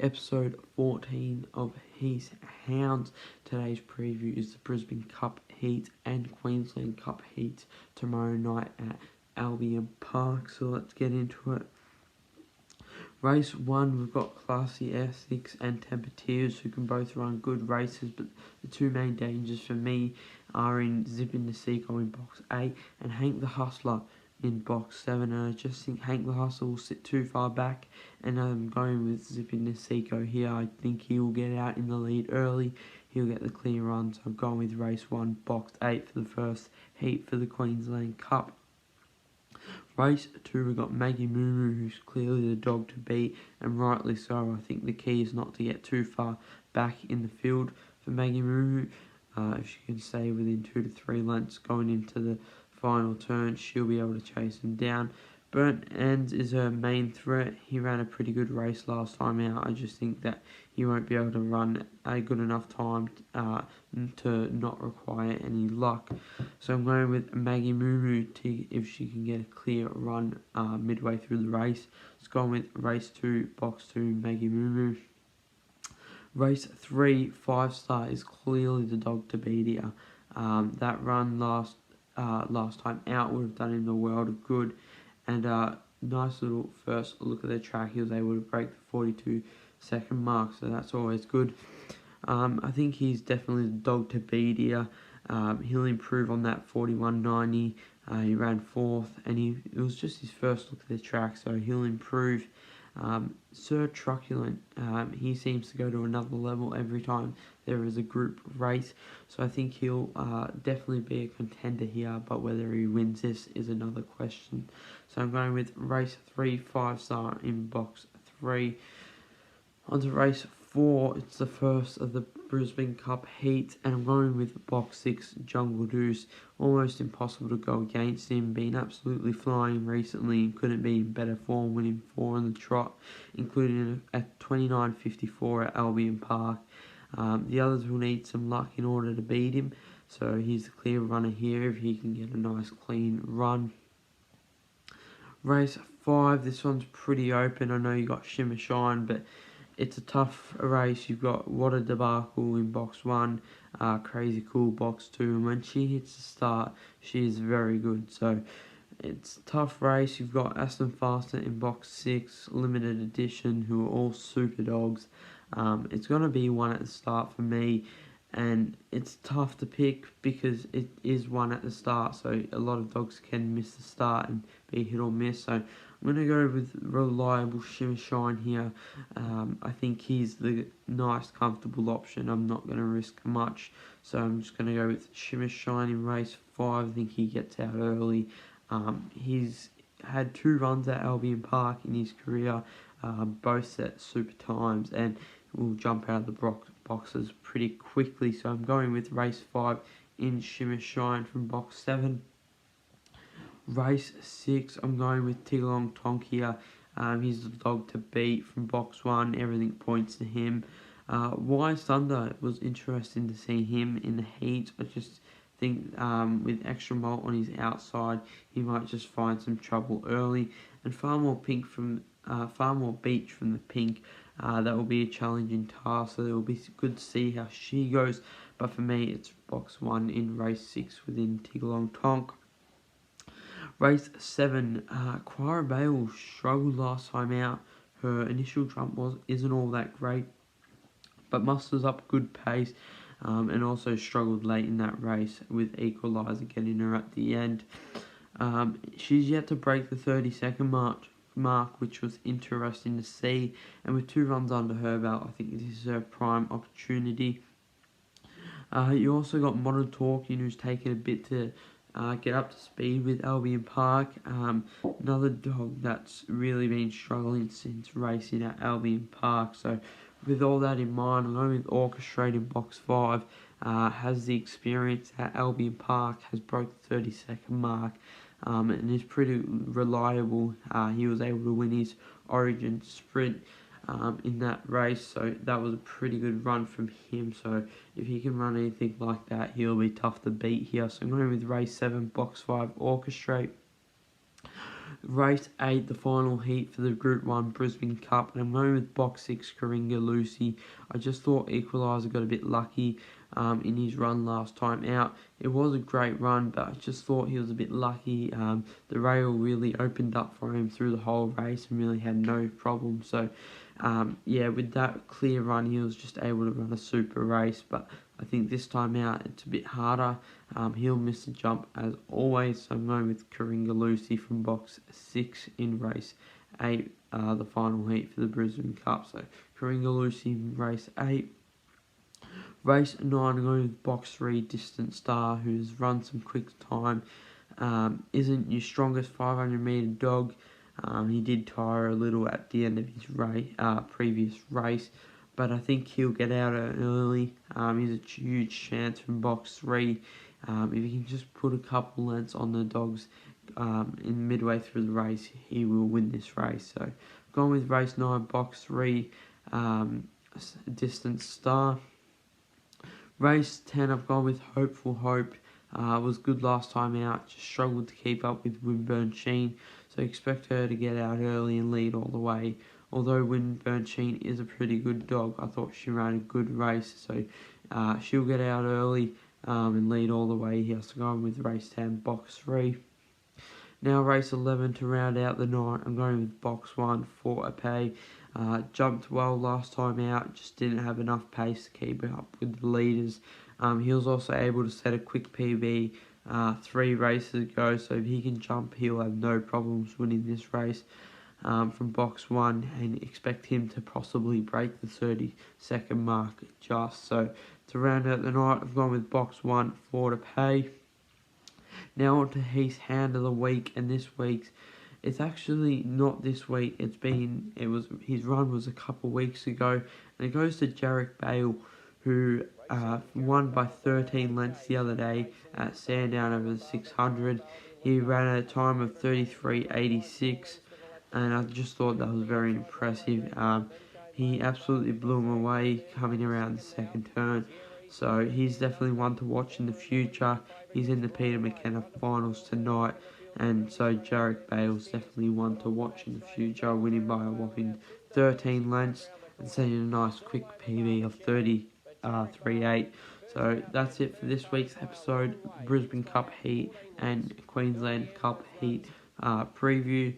episode 14 of Heath, Hounds. Today's preview is the Brisbane Cup Heat and Queensland Cup Heat tomorrow night at Albion Park. So let's get into it. Race 1, we've got Classy Essex and Temperatures who can both run good races, but the two main dangers for me are in Zipping the Seco in box 8 and Hank the Hustler in box 7. And I just think Hank the Hustler will sit too far back, and I'm going with Zipping the Seco here. I think he will get out in the lead early, he'll get the clear run, so I'm going with race 1, box 8 for the first heat for the Queensland Cup. Race 2, we've got Maggie Moo, who's clearly the dog to beat, and rightly so. I think the key is not to get too far back in the field for Maggie Moo. If she can stay within 2 to 3 lengths going into the final turn, she'll be able to chase him down. Burnt Ends is her main threat. He ran a pretty good race last time out. I just think that he won't be able to run a good enough time to not require any luck. So I'm going with Maggie Moo if she can get a clear run midway through the race. Let's go with race 2, box 2, Maggie Moo. Race 3, 5 Star is clearly the dog to beat here. That run last time out would have done him the world of good. And nice little first look at the track, he was able to break the 42-second mark, so that's always good. I think he's definitely the dog to beat here. He'll improve on that 41.90. He ran 4th, and it was just his first look at the track, so he'll improve. Sir Truculent, he seems to go to another level every time there is a group race, so I think he'll definitely be a contender here, but whether he wins this is another question. So I'm going with race 3, 5 Star in box 3. On to race 4, it's the first of the Brisbane Cup Heat, and I'm going with box 6, Jungle Deuce. Almost impossible to go against him, been absolutely flying recently and couldn't be in better form, winning 4 on the trot, including at 29.54 at Albion Park. The others will need some luck in order to beat him, so he's the clear runner here if he can get a nice clean run. Race 5, this one's pretty open. I know you got Shimmer Shine, but it's a tough race. You've got What a Debacle in box 1, Crazy Cool box 2, and when she hits the start, she is very good. So it's a tough race. You've got Aston Faster in box 6, Limited Edition, who are all super dogs. It's going to be one at the start for me, and it's tough to pick because it is one at the start, so a lot of dogs can miss the start and be hit or miss. So I'm going to go with reliable Shimmer Shine here. I think he's the nice, comfortable option. I'm not going to risk much, so I'm just going to go with Shimmer Shine in race 5. I think he gets out early. He's had 2 runs at Albion Park in his career, both set super times, and will jump out of the boxes pretty quickly. So I'm going with race 5 in Shimmer Shine from box 7. Race 6, I'm going with Tigalong Tonk here. He's the dog to beat from box 1. Everything points to him. Wise Thunder, it was interesting to see him in the heat. I just think with extra malt on his outside, he might just find some trouble early. And Far More Beach from the pink. That will be a challenging task, so it will be good to see how she goes. But for me, it's box 1 in race 6 within Tigalong Tonk. Race 7, Quara Bale struggled last time out. Her initial jump isn't all that great, but musters up good pace, and also struggled late in that race with Equalizer getting her at the end. She's yet to break the 30-second mark, which was interesting to see, and with 2 runs under her belt, I think this is her prime opportunity. You also got Modern Talking, who's taken a bit to get up to speed with Albion Park. Another dog that's really been struggling since racing at Albion Park. So with all that in mind, I'm going with Orchestrate in box 5. Has the experience at Albion Park, has broke the 30-second mark, and is pretty reliable. He was able to win his Origin sprint in that race, so that was a pretty good run from him. So if he can run anything like that, he'll be tough to beat here. So I'm going with race 7, box 5, Orchestrate. Race 8, the final heat for the Group 1 Brisbane Cup, and I'm going with box 6, Coringa Lucy. I just thought Equaliser got a bit lucky in his run last time out. It was a great run, but I just thought he was a bit lucky. The rail really opened up for him through the whole race and really had no problem. So, yeah, with that clear run, he was just able to run a super race, but I think this time out it's a bit harder. He'll miss the jump as always, so I'm going with Coringa Lucy from box 6 in race 8, the final heat for the Brisbane Cup. So Coringa Lucy in race 8. Race 9, I'm going with box 3, Distant Star, who's run some quick time. Isn't your strongest 500 metre dog. He did tire a little at the end of his previous race, but I think he'll get out early. He's a huge chance from box 3. If he can just put a couple lengths on the dogs in midway through the race, he will win this race. So, going with race 9, box 3, Distant Star. Race 10, I've gone with Hopeful Hope. Was good last time out, just struggled to keep up with Winburn Sheen, so expect her to get out early and lead all the way. Although Winburn Sheen is a pretty good dog, I thought she ran a good race, so she'll get out early and lead all the way here. So going with race 10, box 3. Now race 11 to round out the night, I'm going with box 1 for a pay. Jumped well last time out, just didn't have enough pace to keep up with the leaders. He was also able to set a quick PB 3 races ago, so if he can jump, he'll have no problems winning this race from box 1, and expect him to possibly break the 30-second mark just. So to round out the night, I've gone with box 1 for to pay. Now on to Heath's Hound of the Week, and this week's, it's actually not this week, his run was a couple weeks ago, and it goes to Jarek Bale, who won by 13 lengths the other day at Sandown over the 600. He ran at a time of 33.86, and I just thought that was very impressive. He absolutely blew him away coming around the second turn. So he's definitely one to watch in the future. He's in the Peter McKenna finals tonight, and so Jarek Bale's definitely one to watch in the future, winning by a whopping 13 lengths and setting a nice quick PB of 33.8. So that's it for this week's episode, Brisbane Cup Heat and Queensland Cup Heat preview.